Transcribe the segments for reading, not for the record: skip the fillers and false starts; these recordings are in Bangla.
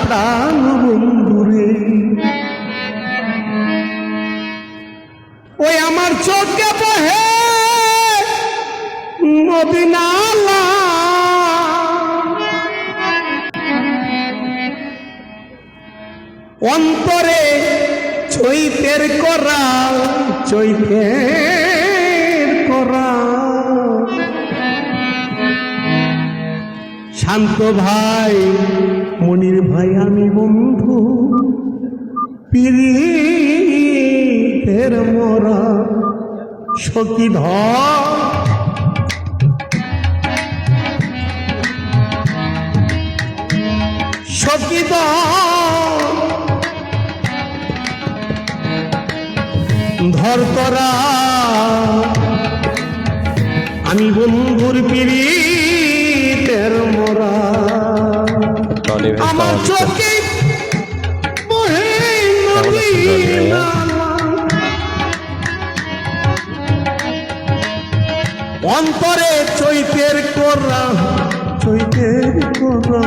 প্রাণ বন্ধুরে ওই আমার চোখে বহে নদী নালা অন্তরে চৈতের করাল চৈতের করাল শান্ত ভাই মনির ভাই আমি বন্ধু পীড়িতের মোরা সখী ধর সখী ধর তোরা আমি বন্ধুর পীড়িতের মোরা আমার চোখে অন্তরে চৈতের করা চৈতের করা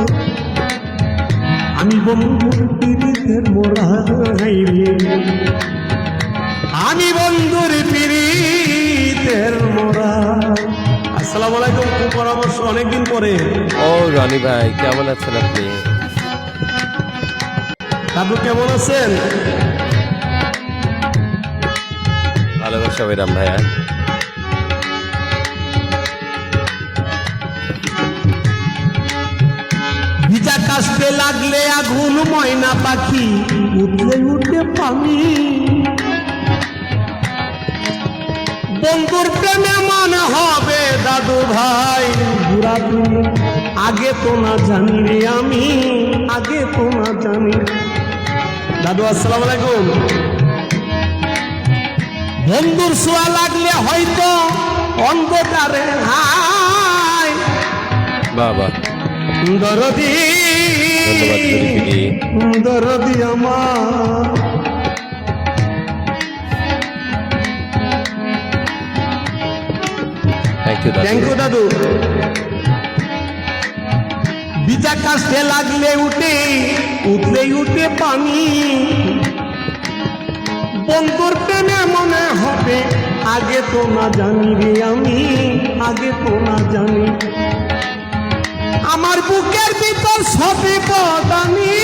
আমি বন্ধুর পীড়িতের মোরা আমি বন্ধুর পীড়িতের মোরা। আসসালামু আলাইকুম। খুব পরামর্শ অনেকদিন পরে। ও রনি ভাই কেমন আছেন আপনি? দাদু কেমন আছেন? ভালোবাসা বেরাম ভাইয়া। ভিজা কাশতে লাগলে আগুন ময়না পাখি উঠলে উঠে পানি বন্ধুর প্রেমে মনে হবে দাদু ভাই বুড়া তুমি আগে তো না জানি রে আমি আগে তো না জানি। দাদু আসসালামু আলাইকুম। বন্ধুর ছোঁয়া লাগলে হয়তো অন্ধকারে হাই বাবা দরদি দরদি আমার থ্যাংক ইউ দাদু। ভিজা কাশতে লাগলে উঠলে উঠে পানি বন্ধুর প্রেমে মনে হবে আগে তো না জানি রে আমি আগে তো না জানি আমার বুকের ভিতর সবে বদানি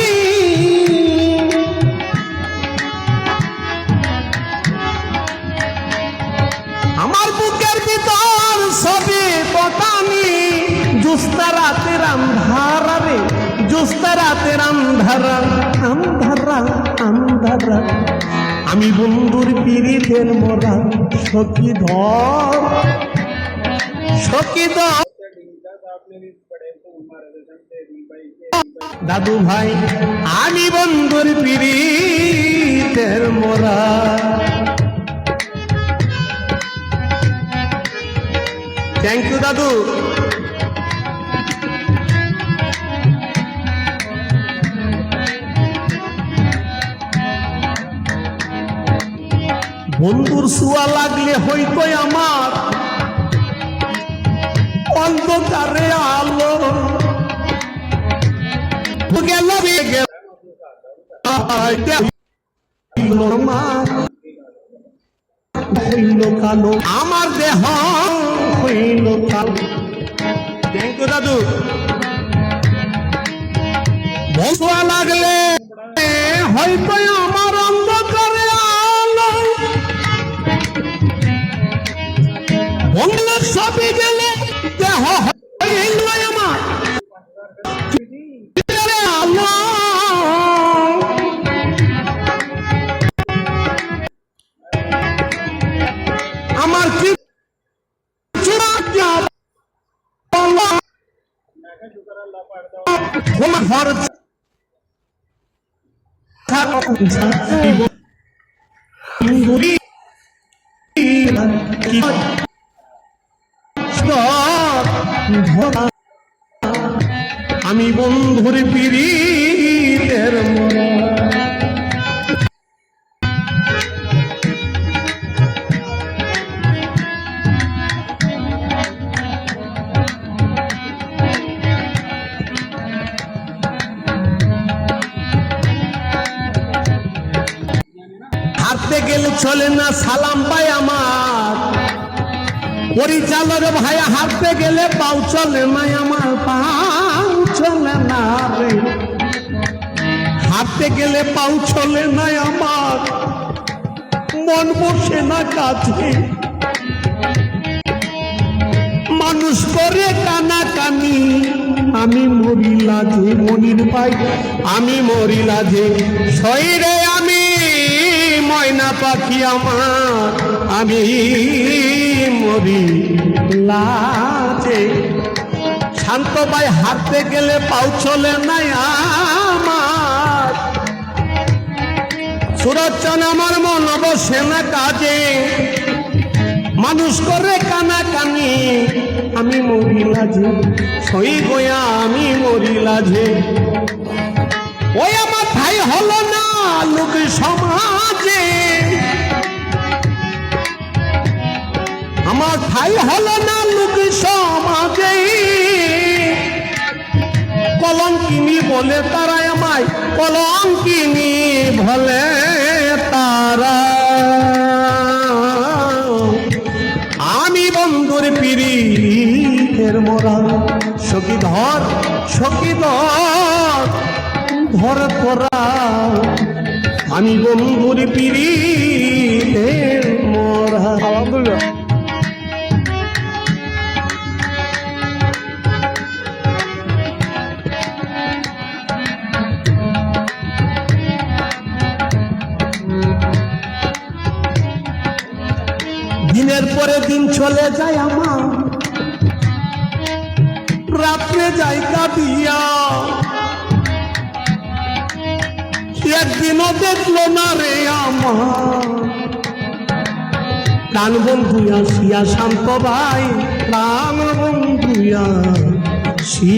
আমার বুকের ভিতর সবে বদানি জুস্তা রাতের আন্ধারা রে জুস্তা রাতের আন্ধারা আন্ধারা আন্ধারা আমি বন্ধুর পীড়িতের মোরা সখী ধর সখী ধর। দাদু ভাই আমি বন্ধুর পীড়িতের মোরা। থ্যাংক ইউ দাদু। বন্ধুর ছোঁয়া লাগলে হয়তো আমার অন্ধকারে আলো গেল কালো আমার দেহ হইল কালো। থ্যাংক ইউ দাদু। ছোঁয়া লাগলে হয়তো আমার অন্ধকারে আলো বন্ধুর সবই গেলে দেহ হইল আমার আমার কি আমি বন্ধুর পীড়িতের মোরা। গেলে চলে না সালাম পাই আমার, পরিচালক ভাই হাঁটতে গেলে পাও চলে না আমার, পাও চলে না রে, হাঁটতে গেলে পাও চলে না আমার, মন বসে না কাছে, মানুষ করে কানা কানি, আমি মরি লাজে মনির পাই, আমি মরি লাজে শরীরে, আমি ময়না পাখি আমার, আমি মরি লাজে। শান্ত ভাই হাঁটতে গেলে পাও চলে নাই আমার, সুরচন আমার মন বসে না কাজে, মানুষ করে কানা কানি, আমি মরি লাজে সই গোয়া, আমি মরি লাজে। ওই আমার ভাই হলো না লোক সমাজে, আমার ভাই হলো না লোক সমাজে, কলঙ্কিনী বলে তারা আমায়, কলঙ্কিনী বলে তারা, আমি বন্ধুর পিড়িতের মোরা, সখী ধর সখী ধর ধর তোরা, আমি বন্ধুর পিড়িতের মোরা। আলহামদুলিল্লাহ। দিনের পরে দিন চলে যায় আমার, রাত্রে যাই কাঁদিয়া, একদিনও দেখলো না রে আমার, প্রাণ বন্ধু আসিয়া শান্ত ভাই, প্রাণ বন্ধু আসি।